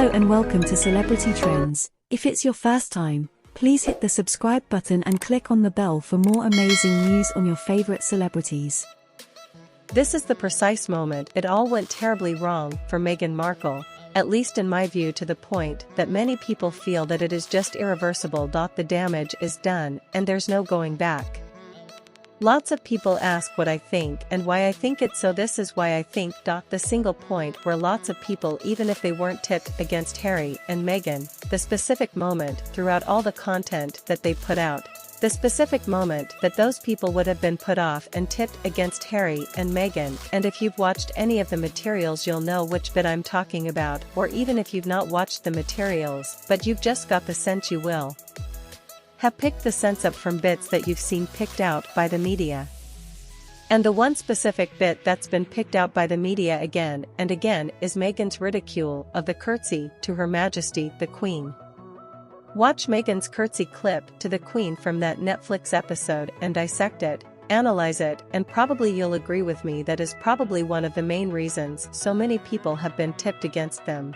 Hello and welcome to Celebrity Trends. If it's your first time, please hit the subscribe button and click on the bell for more amazing news on your favorite celebrities. This is the precise moment it all went terribly wrong for Meghan Markle, at least in my view, to the point that many people feel that it is just irreversible. The damage is done and there's no going back. Lots of people ask what I think and why I think it, so this is why I think. The single point where lots of people, even if they weren't tipped against Harry and Meghan, the specific moment throughout all the content that they put out, the specific moment that those people would have been put off and tipped against Harry and Meghan, and if you've watched any of the materials you'll know which bit I'm talking about, or even if you've not watched the materials but you've just got the sense, you will have picked the sense up from bits that you've seen picked out by the media. And the one specific bit that's been picked out by the media again and again is Meghan's ridicule of the curtsy to Her Majesty the Queen. Watch Meghan's curtsy clip to the Queen from that Netflix episode and dissect it, analyze it, and probably you'll agree with me that is probably one of the main reasons so many people have been tipped against them.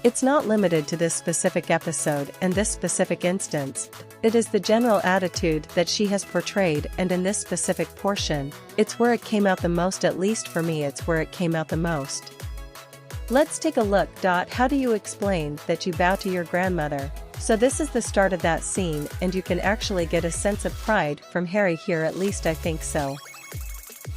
It's not limited to this specific episode and this specific instance, it is the general attitude that she has portrayed, and in this specific portion, it's where it came out the most. At least for me, it's where it came out the most. Let's take a look. How do you explain that you bow to your grandmother? So this is the start of that scene, and you can actually get a sense of pride from Harry here, at least I think so.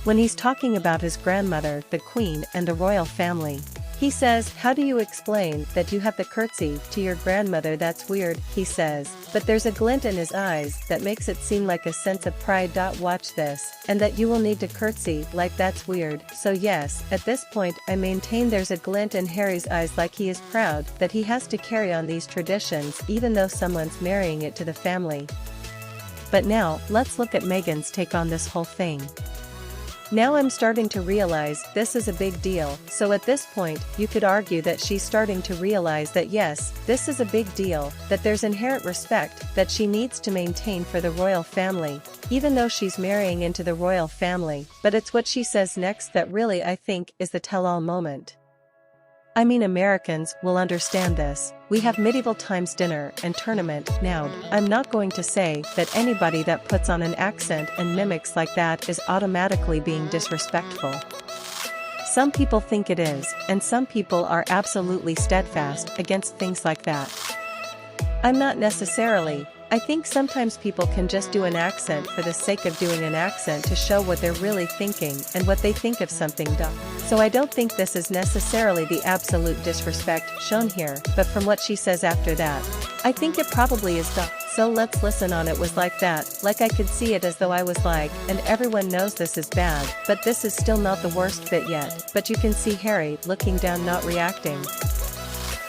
When he's talking about his grandmother, the Queen, and the royal family, he says, "How do you explain that you have the curtsy to your grandmother? That's weird," he says, but there's a glint in his eyes that makes it seem like a sense of pride. Watch this, and that you will need to curtsy, like that's weird. So yes, at this point I maintain there's a glint in Harry's eyes, like he is proud that he has to carry on these traditions even though someone's marrying it to the family. But now, let's look at Meghan's take on this whole thing. Now I'm starting to realize this is a big deal, so at this point, you could argue that she's starting to realize that yes, this is a big deal, that there's inherent respect that she needs to maintain for the royal family, even though she's marrying into the royal family, but it's what she says next that really I think is the tell-all moment. I mean, Americans will understand this. We have medieval times dinner and tournament. Now, I'm not going to say that anybody that puts on an accent and mimics like that is automatically being disrespectful. Some people think it is, and some people are absolutely steadfast against things like that. I'm not necessarily. I think sometimes people can just do an accent for the sake of doing an accent to show what they're really thinking and what they think of something. So I don't think this is necessarily the absolute disrespect shown here, but from what she says after that, I think it probably is. So let's listen on. It was like that, like I could see it as though I was like, and everyone knows this is bad, but this is still not the worst bit yet, but you can see Harry looking down, not reacting.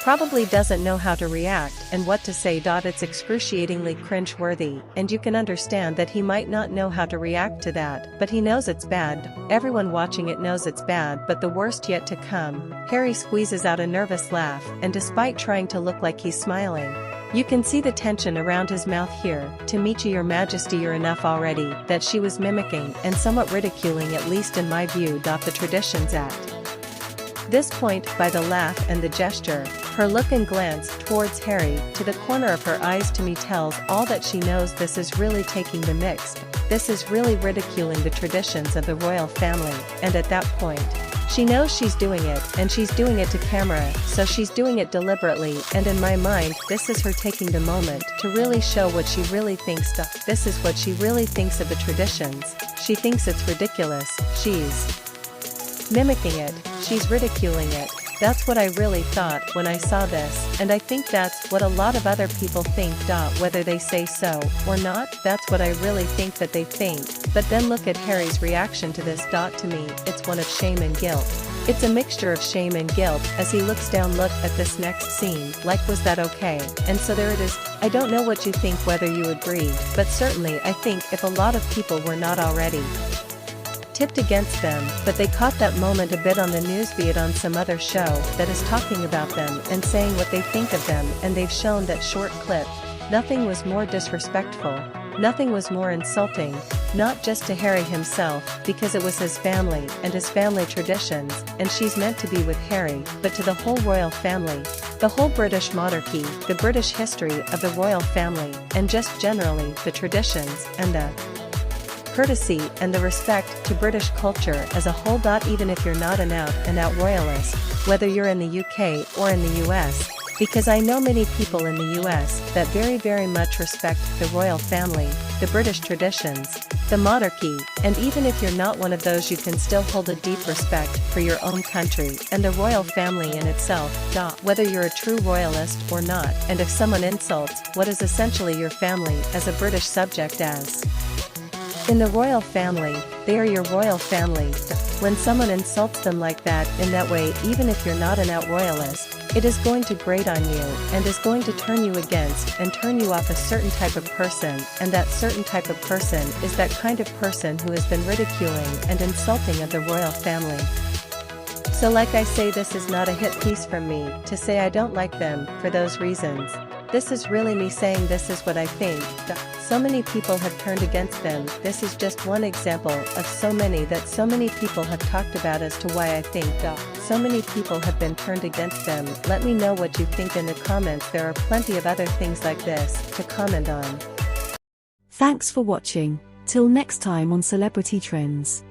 Probably doesn't know how to react and what to say. It's excruciatingly cringe-worthy, and you can understand that he might not know how to react to that, but he knows it's bad. Everyone watching it knows it's bad, but the worst yet to come. Harry squeezes out a nervous laugh, and despite trying to look like he's smiling, you can see the tension around his mouth here. "To meet you, your majesty, you're enough already," that she was mimicking and somewhat ridiculing, at least in my view. The traditions at this point, by the laugh and the gesture, her look and glance towards Harry, to the corner of her eyes, to me tells all that she knows. This is really taking the mix. This is really ridiculing the traditions of the royal family, and at that point, she knows she's doing it, and she's doing it to camera, so she's doing it deliberately, and in my mind, this is her taking the moment to really show what she really thinks. This is what she really thinks of the traditions. She thinks it's ridiculous. She's mimicking it, she's ridiculing it. That's what I really thought when I saw this, and I think that's what a lot of other people think. Whether they say so or not, that's what I really think that they think. But then look at Harry's reaction to this. To me, it's one of shame and guilt. It's a mixture of shame and guilt as he looks down. Look at this next scene, like, was that okay? And so there it is. I don't know what you think, whether you agree, but certainly I think if a lot of people were not already tipped against them, but they caught that moment a bit on the news, be it on some other show that is talking about them and saying what they think of them, and they've shown that short clip, nothing was more disrespectful, nothing was more insulting, not just to Harry himself, because it was his family and his family traditions, and she's meant to be with Harry, but to the whole royal family. The whole British monarchy, the British history of the royal family, and just generally the traditions and the courtesy and the respect to British culture as a whole. Even if you're not an out-and-out royalist, whether you're in the UK or in the US, because I know many people in the US that very much respect the royal family, the British traditions, the monarchy, and even if you're not one of those, you can still hold a deep respect for your own country and the royal family in itself. Whether you're a true royalist or not, and if someone insults what is essentially your family as a British subject, as in the royal family, they are your royal family. When someone insults them like that, in that way, even if you're not an out royalist, it is going to grate on you and is going to turn you against and turn you off a certain type of person, and that certain type of person is that kind of person who has been ridiculing and insulting of the royal family. So like I say, this is not a hit piece from me to say I don't like them for those reasons. This is really me saying this is what I think. So many people have turned against them. This is just one example of so many that so many people have talked about as to why I think so many people have been turned against them. Let me know what you think in the comments. There are plenty of other things like this to comment on. Thanks for watching. Till next time on Celebrity Trends.